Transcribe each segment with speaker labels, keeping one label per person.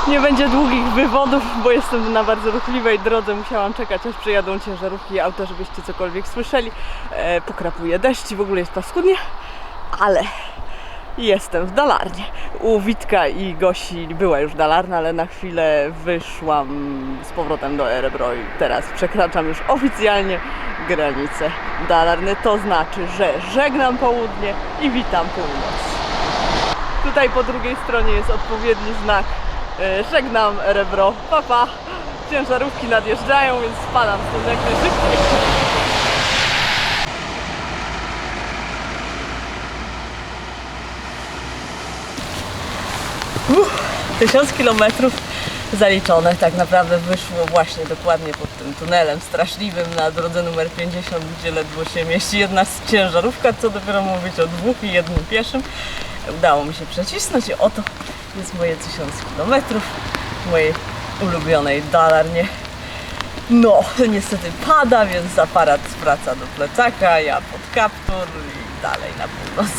Speaker 1: Nie będzie długich wywodów, bo jestem na bardzo ruchliwej drodze. Musiałam czekać, aż przyjadą ciężarówki i auta, żebyście cokolwiek słyszeli. Pokrapuje deszcz i w ogóle jest paskudnie, ale jestem w Dalarnie. U Witka i Gosi była już Dalarna, ale na chwilę wyszłam z powrotem do Erebro i teraz przekraczam już oficjalnie granicę Dalarny. To znaczy, że żegnam południe i witam północ. Tutaj po drugiej stronie jest odpowiedni znak. Żegnam Erebro, pa. Ciężarówki nadjeżdżają, więc spadam stąd jak najszybciej. 1000 kilometrów zaliczone. Tak naprawdę wyszło właśnie dokładnie pod tym tunelem straszliwym na drodze numer 50, gdzie ledwo się mieści jedna ciężarówka, co dopiero mówić o 2 i 1 pieszym. Udało mi się przecisnąć i oto jest moje 1000 kilometrów w mojej ulubionej Dalarnie. No, niestety pada, więc aparat wraca do plecaka, ja pod kaptur i dalej na północ.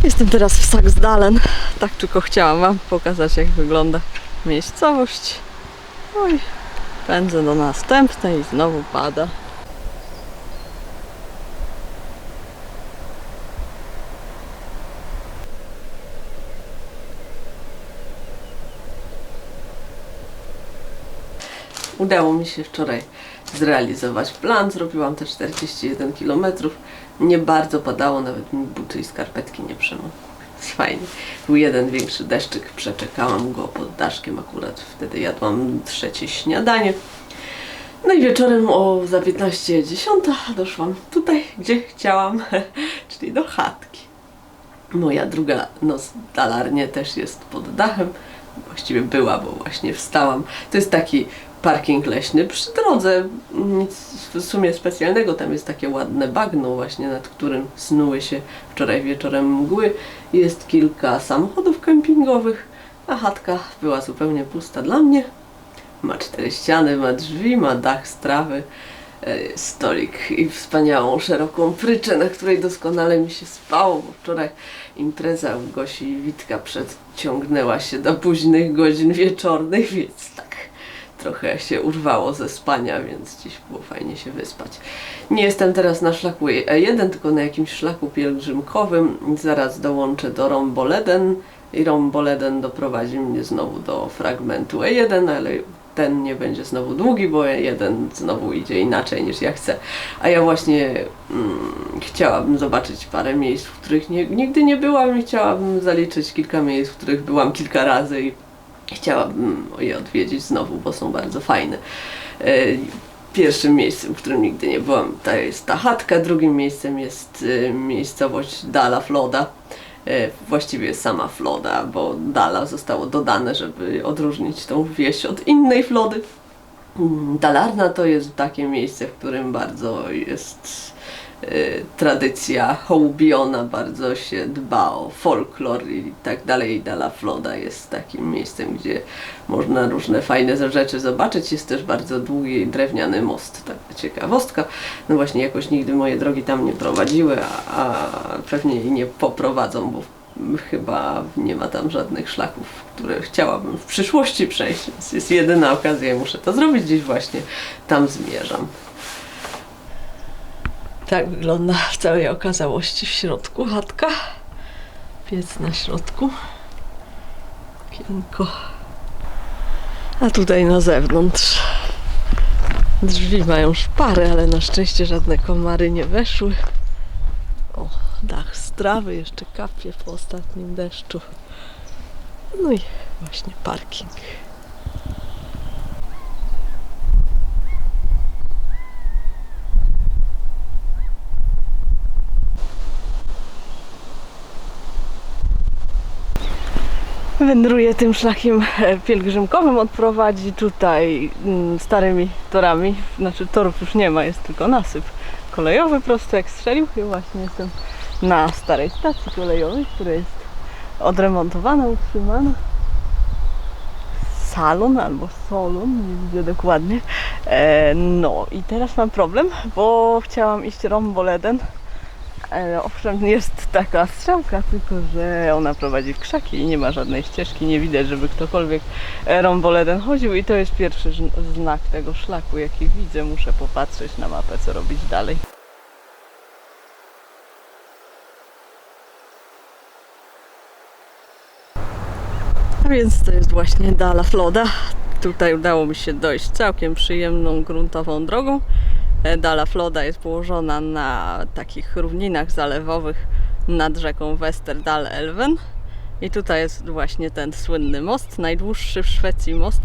Speaker 1: Jestem teraz w Saxdalen. Tak tylko chciałam wam pokazać, jak wygląda miejscowość. Oj, pędzę do następnej i znowu pada. Udało mi się wczoraj zrealizować plan. Zrobiłam te 41 km. Nie bardzo padało, nawet mi buty i skarpetki nie przemogły. Fajnie. Był jeden większy deszczyk, przeczekałam go pod daszkiem, akurat wtedy jadłam trzecie śniadanie. No i wieczorem za 15:10 doszłam tutaj, gdzie chciałam, czyli do chatki. Moja druga noc w Dalarnie też jest pod dachem. Właściwie była, bo właśnie wstałam. To jest taki parking leśny przy drodze, nic w sumie specjalnego, tam jest takie ładne bagno właśnie, nad którym snuły się wczoraj wieczorem mgły. Jest kilka samochodów kempingowych, a chatka była zupełnie pusta dla mnie. Ma 4 ściany, ma drzwi, ma dach z trawy, stolik i wspaniałą, szeroką pryczę, na której doskonale mi się spało, bo wczoraj impreza u Gosi i Witka przeciągnęła się do późnych godzin wieczornych, więc tak trochę się urwało ze spania, więc dziś było fajnie się wyspać. Nie jestem teraz na szlaku E1, tylko na jakimś szlaku pielgrzymkowym. Zaraz dołączę do Romboleden i Romboleden doprowadzi mnie znowu do fragmentu E1, ale ten nie będzie znowu długi, bo E1 znowu idzie inaczej niż ja chcę. A ja właśnie chciałabym zobaczyć parę miejsc, w których nigdy nie byłam i chciałabym zaliczyć kilka miejsc, w których byłam kilka razy i chciałabym je odwiedzić znowu, bo są bardzo fajne. Pierwszym miejscem, w którym nigdy nie byłam, to jest ta chatka. Drugim miejscem jest miejscowość Dala Floda. Właściwie sama Floda, bo Dala zostało dodane, żeby odróżnić tą wieś od innej Flody. Dalarna to jest takie miejsce, w którym bardzo jest tradycja hołubiona, bardzo się dba o folklor i tak dalej. Dala Floda jest takim miejscem, gdzie można różne fajne rzeczy zobaczyć. Jest też bardzo długi drewniany most, taka ciekawostka. No właśnie, jakoś nigdy moje drogi tam nie prowadziły, a pewnie i nie poprowadzą, bo chyba nie ma tam żadnych szlaków, które chciałabym w przyszłości przejść, więc jest jedyna okazja i muszę to zrobić. Dziś właśnie tam zmierzam. Tak wygląda w całej okazałości w środku chatka. Piec na środku. Okienko. A tutaj na zewnątrz drzwi mają szpary, ale na szczęście żadne komary nie weszły. O, dach z trawy jeszcze kapie po ostatnim deszczu. No i właśnie parking. Wędruję tym szlakiem pielgrzymkowym, odprowadzi tutaj starymi torami, znaczy torów już nie ma, jest tylko nasyp kolejowy prosto jak strzelił. I właśnie jestem na starej stacji kolejowej, która jest odremontowana, utrzymana. Salon albo Solon, nie widzę dokładnie. No i teraz mam problem, bo chciałam iść Romboleden
Speaker 2: Owszem, jest taka strzałka, tylko że ona prowadzi w krzaki i nie ma żadnej ścieżki, nie widać, żeby ktokolwiek rąboledem chodził i to jest pierwszy znak tego szlaku, jaki widzę. Muszę popatrzeć na mapę, co robić dalej. A więc to jest właśnie Dala Floda. Tutaj udało mi się dojść całkiem przyjemną, gruntową drogą. Dala Floda jest położona na takich równinach zalewowych nad rzeką Västerdalälven. I tutaj jest właśnie ten słynny most, najdłuższy w Szwecji most,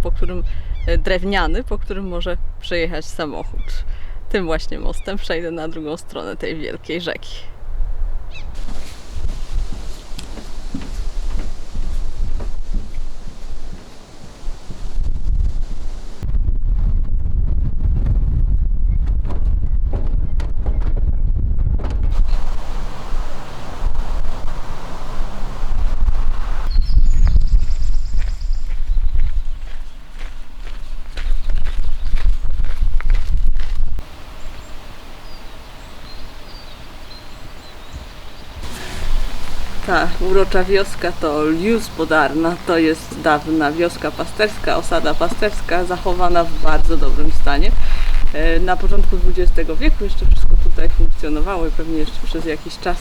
Speaker 2: drewniany, po którym może przejechać samochód. Tym właśnie mostem przejdę na drugą stronę tej wielkiej rzeki. Ta urocza wioska to Ljusbodarna, to jest dawna wioska pasterska, osada pasterska, zachowana w bardzo dobrym stanie. Na początku XX wieku jeszcze wszystko tutaj funkcjonowało i pewnie jeszcze przez jakiś czas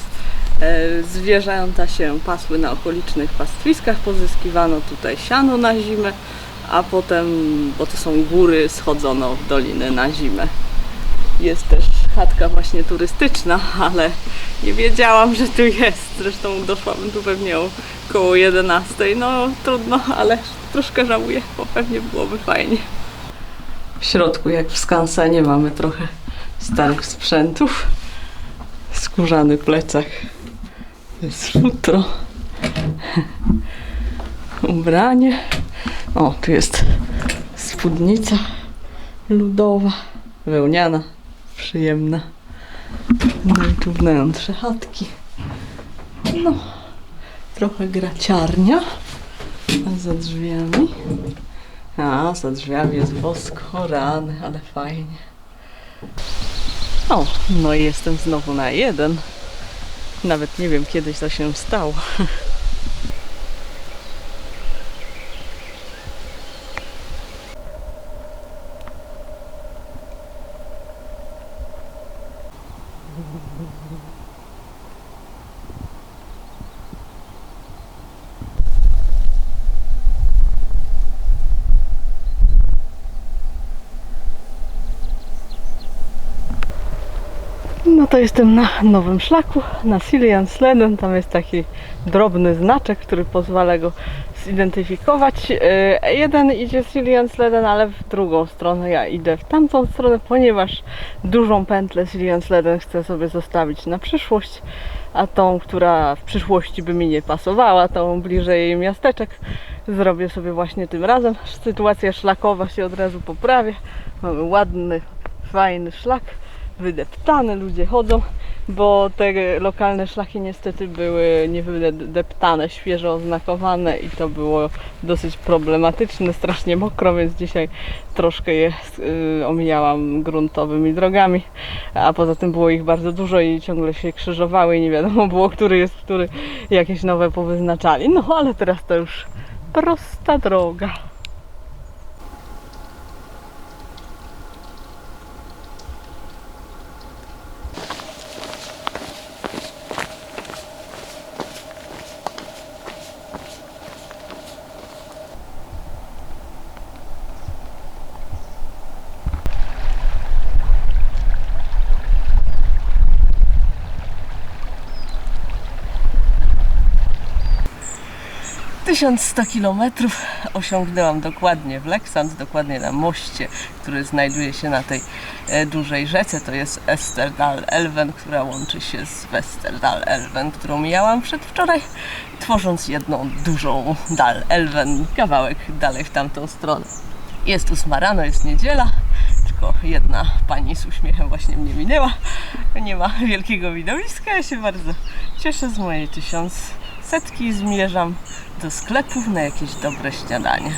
Speaker 2: zwierzęta się pasły na okolicznych pastwiskach, pozyskiwano tutaj siano na zimę, a potem, bo to są góry, schodzono w doliny na zimę. Jest też chatka właśnie turystyczna, ale nie wiedziałam, że tu jest. Zresztą doszłabym tu pewnie około 11. No trudno, ale troszkę żałuję, bo pewnie byłoby fajnie. W środku, jak w skansenie, mamy trochę starych sprzętów. Skórzany plecak. To jest futro. Ubranie. O, tu jest spódnica ludowa, wełniana. Przyjemna. No i tu wnętrze chatki. No, trochę graciarnia. A za drzwiami? A, za drzwiami jest wosko, rany, ale fajnie. O, no i jestem znowu na 1. Nawet nie wiem, kiedyś to się stało. No to jestem na nowym szlaku, na Siljansleden. Tam jest taki drobny znaczek, który pozwala go zidentyfikować. Jeden idzie Siljansleden, ale w drugą stronę. Ja idę w tamtą stronę, ponieważ dużą pętlę Siljansleden chcę sobie zostawić na przyszłość, a tą, która w przyszłości by mi nie pasowała, tą bliżej miasteczek, zrobię sobie właśnie tym razem. Sytuacja szlakowa się od razu poprawia. Mamy ładny, fajny szlak. Wydeptane, ludzie chodzą, bo te lokalne szlaki niestety były niewydeptane, świeżo oznakowane i to było dosyć problematyczne, strasznie mokro, więc dzisiaj troszkę je omijałam gruntowymi drogami, a poza tym było ich bardzo dużo i ciągle się krzyżowały i nie wiadomo było, który jest który, jakieś nowe powyznaczali. No ale teraz to już prosta droga. Tysiąc 100 km osiągnęłam dokładnie w Leksand, dokładnie na moście, który znajduje się na tej dużej rzece. To jest Västerdalälven, która łączy się z Västerdalälven, którą mijałam przedwczoraj, tworząc jedną dużą Dalälven, kawałek dalej w tamtą stronę. Jest 8 rano, jest niedziela, tylko jedna pani z uśmiechem właśnie mnie minęła. Nie ma wielkiego widowiska, ja się bardzo cieszę z mojej 1100 i zmierzam do sklepów na jakieś dobre śniadanie.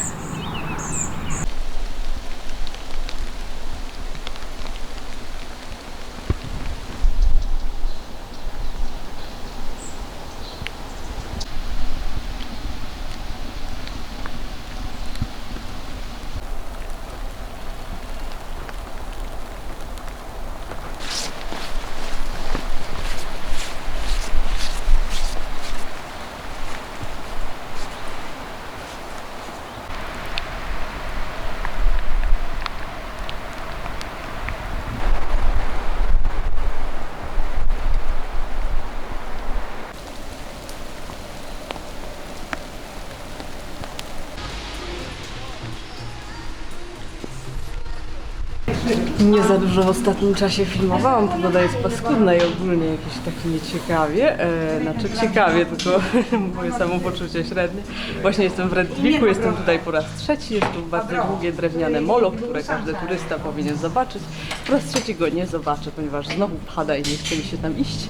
Speaker 2: Nie za dużo w ostatnim czasie filmowałam, pogoda jest paskudna i ogólnie jakieś tak nieciekawie. Znaczy ciekawie, tylko moje samopoczucie średnie. Właśnie jestem w Redwiku, jestem tutaj po raz trzeci, jest tu bardzo długie drewniane molo, które każdy turysta powinien zobaczyć. Po raz trzeci go nie zobaczę, ponieważ znowu pada i nie chce mi się tam iść.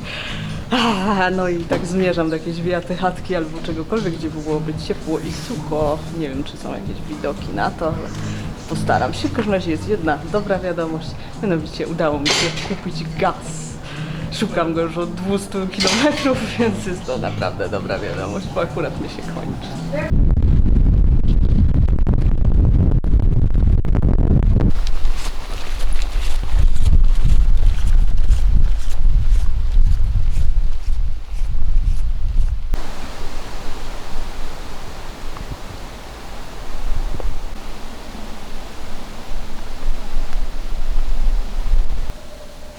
Speaker 2: No i tak zmierzam do jakiejś wijaty chatki albo czegokolwiek, gdzie byłoby ciepło i sucho. Nie wiem, czy są jakieś widoki na to, ale postaram się. W każdym razie jest jedna dobra wiadomość, mianowicie udało mi się kupić gaz. Szukam go już od 200 km, więc jest to naprawdę dobra wiadomość, bo akurat mi się kończy.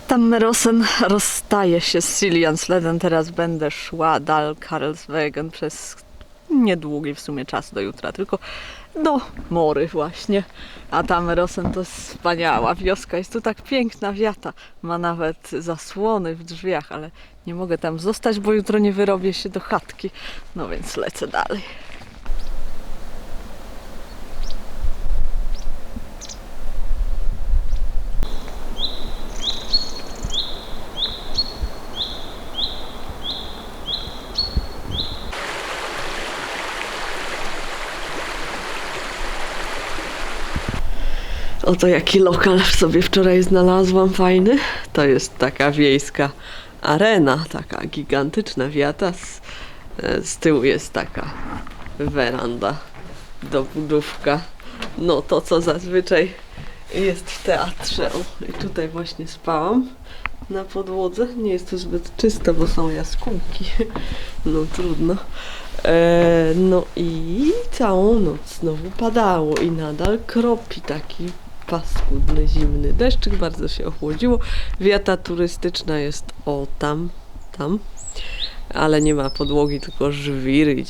Speaker 2: Tam Merosen rozstaje się z Siljansläden. Teraz będę szła dal Karlsvägen przez niedługi w sumie czas do jutra, tylko do Mory właśnie. A ta Merosen to jest wspaniała wioska. Jest tu tak piękna wiata. Ma nawet zasłony w drzwiach, ale nie mogę tam zostać, bo jutro nie wyrobię się do chatki. No więc lecę dalej. Oto jaki lokal sobie wczoraj znalazłam fajny. To jest taka wiejska arena, taka gigantyczna wiata. Z tyłu jest taka weranda, dobudówka. No to co zazwyczaj jest w teatrze. O, i tutaj właśnie spałam na podłodze. Nie jest to zbyt czysto, bo są jaskółki. No trudno. No i całą noc znowu padało i nadal kropi taki paskudny, zimny deszczyk, bardzo się ochłodziło. Wiata turystyczna jest tam, ale nie ma podłogi, tylko żwiry.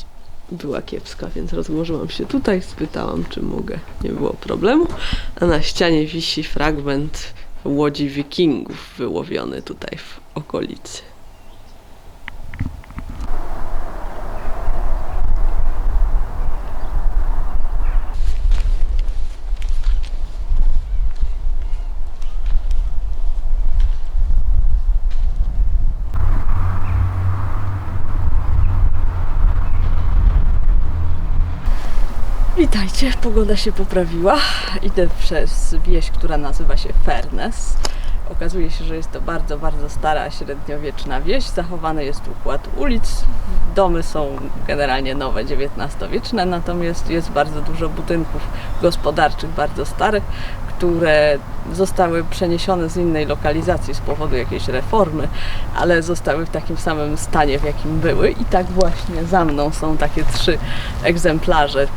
Speaker 2: Była kiepska, więc rozłożyłam się tutaj, spytałam, czy mogę, nie było problemu. A na ścianie wisi fragment łodzi wikingów wyłowiony tutaj w okolicy. Witajcie, pogoda się poprawiła. Idę przez wieś, która nazywa się Furnes. Okazuje się, że jest to bardzo, bardzo stara, średniowieczna wieś. Zachowany jest układ ulic. Domy są generalnie nowe, XIX-wieczne, natomiast jest bardzo dużo budynków gospodarczych, bardzo starych, które zostały przeniesione z innej lokalizacji z powodu jakiejś reformy, ale zostały w takim samym stanie, w jakim były. I tak właśnie za mną są takie 3 egzemplarze.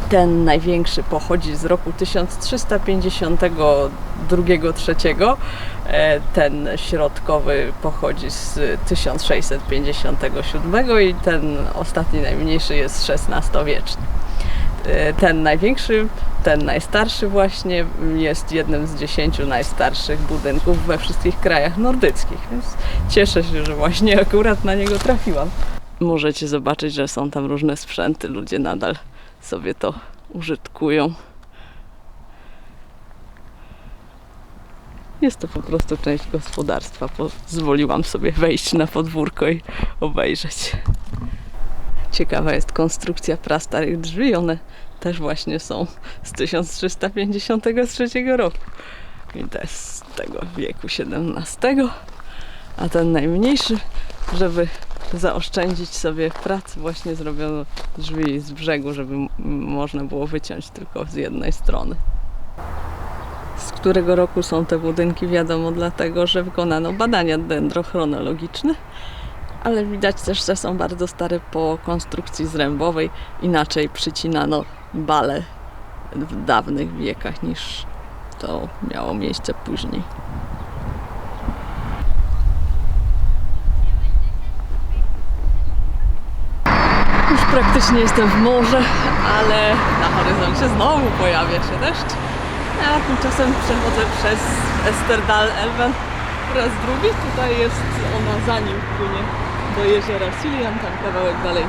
Speaker 2: Ten największy pochodzi z roku 1352-3, ten środkowy pochodzi z 1657 i ten ostatni najmniejszy jest XVI-wieczny. Ten największy, ten najstarszy właśnie jest jednym z 10 najstarszych budynków we wszystkich krajach nordyckich, więc cieszę się, że właśnie akurat na niego trafiłam. Możecie zobaczyć, że są tam różne sprzęty, ludzie nadal sobie to użytkują. Jest to po prostu część gospodarstwa. Pozwoliłam sobie wejść na podwórko i obejrzeć. Ciekawa jest konstrukcja prastarych drzwi. One też właśnie są z 1353 roku. I to jest z tego wieku XVII. A ten najmniejszy, żeby zaoszczędzić sobie pracy, właśnie zrobiono drzwi z brzegu, żeby można było wyciąć tylko z jednej strony. Z którego roku są te budynki, wiadomo, dlatego że wykonano badania dendrochronologiczne, ale widać też, że są bardzo stare po konstrukcji zrębowej. Inaczej przycinano bale w dawnych wiekach niż to miało miejsce później. Już praktycznie jestem w morze, ale na horyzoncie znowu pojawia się deszcz. A tymczasem przechodzę przez Esterdal-Elven po raz drugi. Tutaj jest ona, zanim płynie do jeziora Siljan, tam kawałek dalej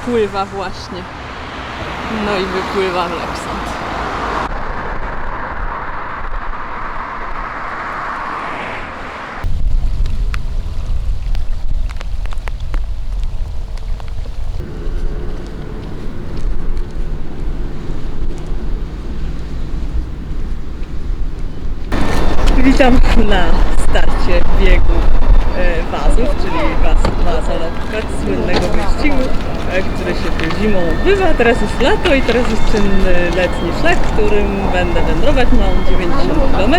Speaker 2: pływa właśnie. No i wypływa w Leksand. Witam na starcie biegu Wazów, czyli Wazalopka, słynnego wyścigu, który się tu zimą odbywa. Teraz jest lato i teraz jest czynny letni szlak, którym będę wędrować. Mam 90 km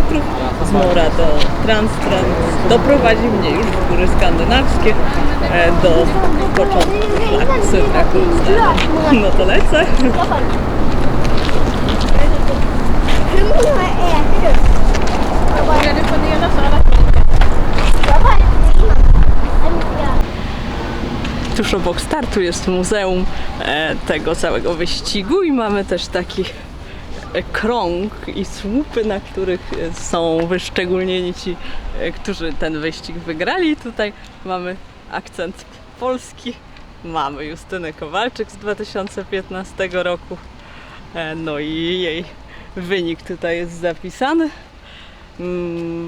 Speaker 2: z Mora do Transtrand. Doprowadzi mnie już w góry skandynawskie do początku szlaku Södra Kulsta. No to lecę. Tuż obok startu jest muzeum tego całego wyścigu i mamy też taki krąg i słupy, na których są wyszczególnieni ci, którzy ten wyścig wygrali. Tutaj mamy akcent polski, mamy Justynę Kowalczyk z 2015 roku, no i jej wynik tutaj jest zapisany.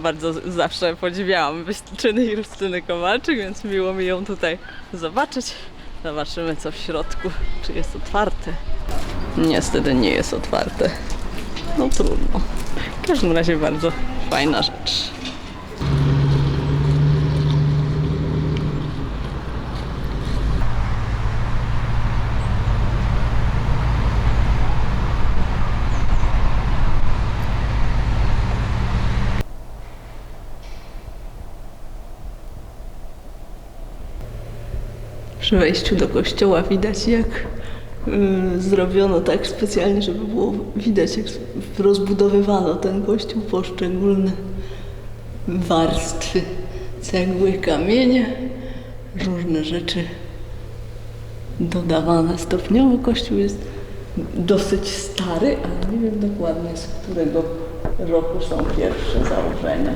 Speaker 2: Bardzo zawsze podziwiałam wyczyny Justyny Kowalczyk, więc miło mi ją tutaj zobaczyć. Zobaczymy, co w środku, czy jest otwarte. Niestety nie jest otwarte. No trudno. W każdym razie bardzo fajna rzecz. Przy wejściu do kościoła widać, jak zrobiono tak specjalnie, żeby było widać, jak rozbudowywano ten kościół, poszczególne warstwy cegły, kamienie, różne rzeczy dodawane stopniowo. Kościół jest dosyć stary, ale nie wiem dokładnie, z którego roku są pierwsze założenia.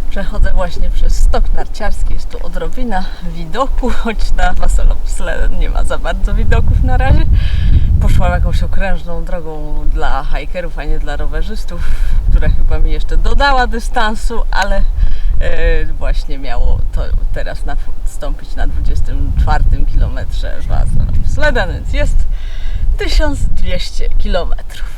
Speaker 2: Przechodzę właśnie przez stok narciarski, jest tu odrobina widoku, choć na Vasaloppsleden nie ma za bardzo widoków na razie. Poszłam jakąś okrężną drogą dla hikerów, a nie dla rowerzystów, która chyba mi jeszcze dodała dystansu, ale właśnie miało to teraz nastąpić na 24 kilometrze Vasaloppsleden, więc jest 1200 kilometrów.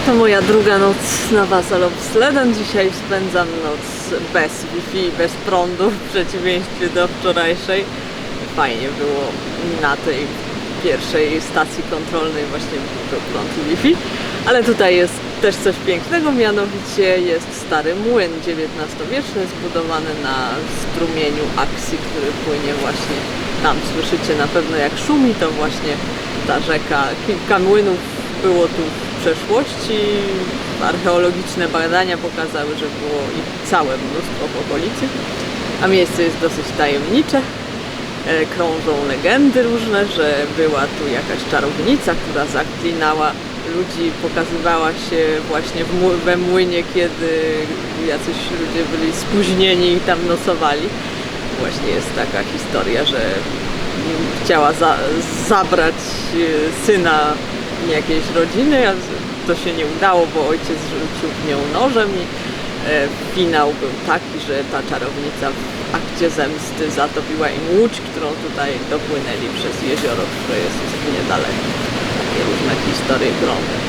Speaker 2: To moja druga noc na Vasaloppsleden. Dzisiaj spędzam noc bez Wi-Fi, bez prądu, w przeciwieństwie do wczorajszej. Fajnie było na tej pierwszej stacji kontrolnej, właśnie był prąd i Wi-Fi. Ale tutaj jest też coś pięknego, mianowicie jest stary młyn XIX-wieczny, zbudowany na strumieniu Aksi, który płynie właśnie tam. Słyszycie na pewno jak szumi, to właśnie ta rzeka. Kilka młynów było tu w przeszłości. Archeologiczne badania pokazały, że było ich całe mnóstwo w okolicy, a miejsce jest dosyć tajemnicze. Krążą legendy różne, że była tu jakaś czarownica, która zaklinała ludzi, pokazywała się właśnie we młynie, kiedy jacyś ludzie byli spóźnieni i tam nosowali. Właśnie jest taka historia, że chciała zabrać syna jakiejś rodziny, a to się nie udało, bo ojciec rzucił w nią nożem i finał był taki, że ta czarownica w akcie zemsty zatopiła im łódź, którą tutaj dopłynęli przez jezioro, które jest niedaleko. Takie różne historie krążą.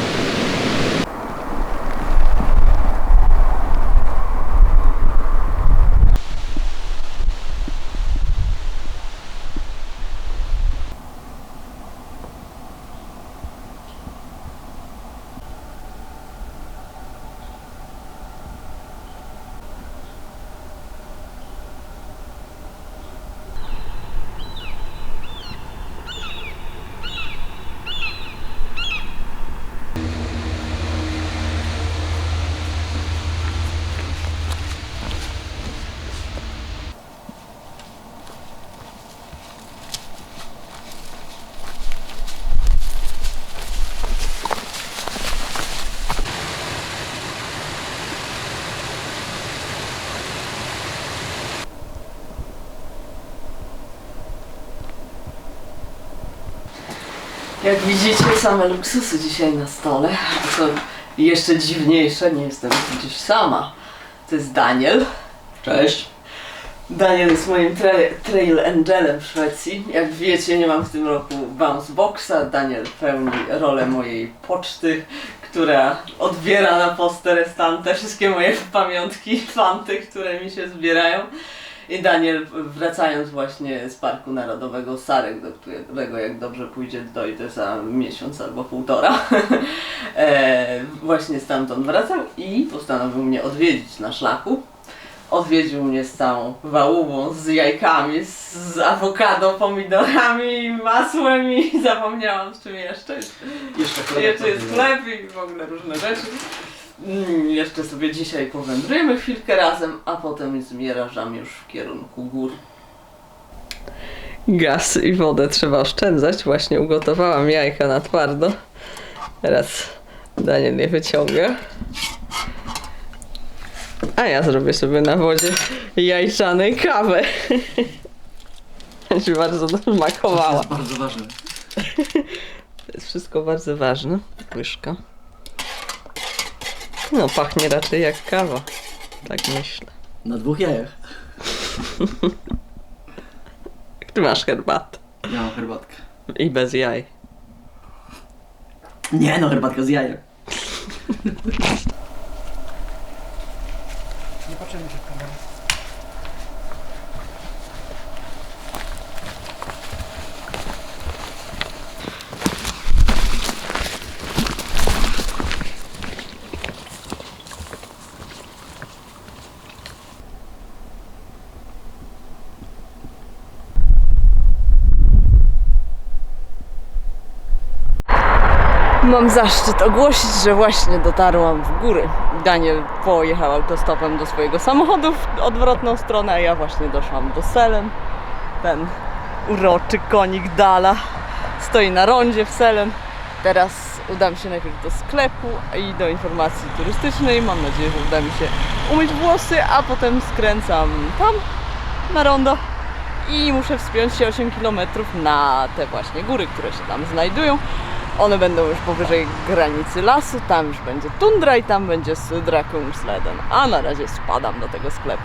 Speaker 2: Jak widzicie, same luksusy dzisiaj na stole. A co jeszcze dziwniejsze, nie jestem gdzieś sama. To jest Daniel.
Speaker 3: Cześć.
Speaker 2: Daniel jest moim trail angelem w Szwecji. Jak wiecie, nie mam w tym roku bounce boxa. Daniel pełni rolę mojej poczty, która odbiera na poste restante wszystkie moje pamiątki, fanty, które mi się zbierają. I Daniel, wracając właśnie z Parku Narodowego Sarek, do którego jak dobrze pójdzie dojdę za miesiąc albo półtora, właśnie stamtąd wracał i postanowił mnie odwiedzić na szlaku. Odwiedził mnie z całą wałówą, z jajkami, z awokado, pomidorami, masłem i zapomniałam z czym jeszcze. Jeszcze jest chleb i w ogóle różne rzeczy. Jeszcze sobie dzisiaj powędrujemy chwilkę razem, a potem zmierzam już w kierunku gór. Gaz i wodę trzeba oszczędzać. Właśnie ugotowałam jajka na twardo. Teraz Daniel je wyciąga. A ja zrobię sobie na wodzie jajczanej kawę. Będzie bardzo smakowała.
Speaker 3: To jest bardzo ważne.
Speaker 2: To jest wszystko bardzo ważne. Łyżka. No, pachnie raczej jak kawa. Tak myślę.
Speaker 3: Na 2 jajach.
Speaker 2: Ty masz herbatę.
Speaker 3: Ja mam herbatkę.
Speaker 2: I bez jaj.
Speaker 3: Nie no, herbatka z jajek. Nie patrzymy się w kamerę.
Speaker 2: Mam zaszczyt ogłosić, że właśnie dotarłam w góry. Daniel pojechał autostopem do swojego samochodu w odwrotną stronę, a ja właśnie doszłam do Selen. Ten uroczy konik Dala stoi na rondzie w Selen. Teraz udam się najpierw do sklepu i do informacji turystycznej. Mam nadzieję, że uda mi się umyć włosy, a potem skręcam tam na rondo i muszę wspiąć się 8 km na te właśnie góry, które się tam znajdują. One będą już powyżej granicy lasu, tam już będzie tundra i tam będzie Södra Kungsleden, a na razie spadam do tego sklepu.